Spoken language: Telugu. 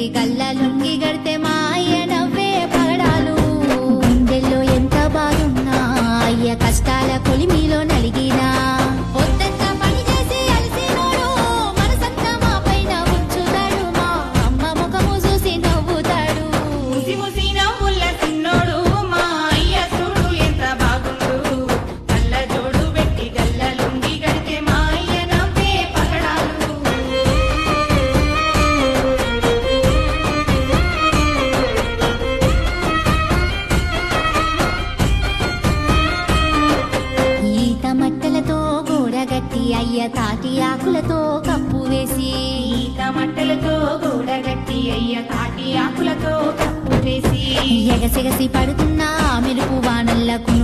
పెట్టి గల్ల లుంగి గడితే మా అయ్య నవ్వే పగడాలు. గుండెల్లో ఎంత బాగున్నా అయ్య కష్టాల కొలిమిలో నలిగినా పొద్దంతా పని చేసి అలసినోడు మనసంతా మా పైన ఉంచుతాడు. మా అమ్మ ముఖము చూసి నవ్వుతాడు. ముసి ముసి నవ్వుల చిన్నోడు మా అయ్య చూడు ఎంత బాగుండు. కళ్ళ జోడు పెట్టి గల్ల లుంగి గడితే మా అయ్య నవ్వే పగడాలు. ఈత మట్టలతో గోడగట్టి అయ్య తాటి ఆకులతో కప్పు వేసి ఈత మట్టలతో గూడగట్టి అయ్య తాటి ఆకులతో కప్పు వేసి ఎగసెగసి పడుతున్న మెరుపు వానల్లకు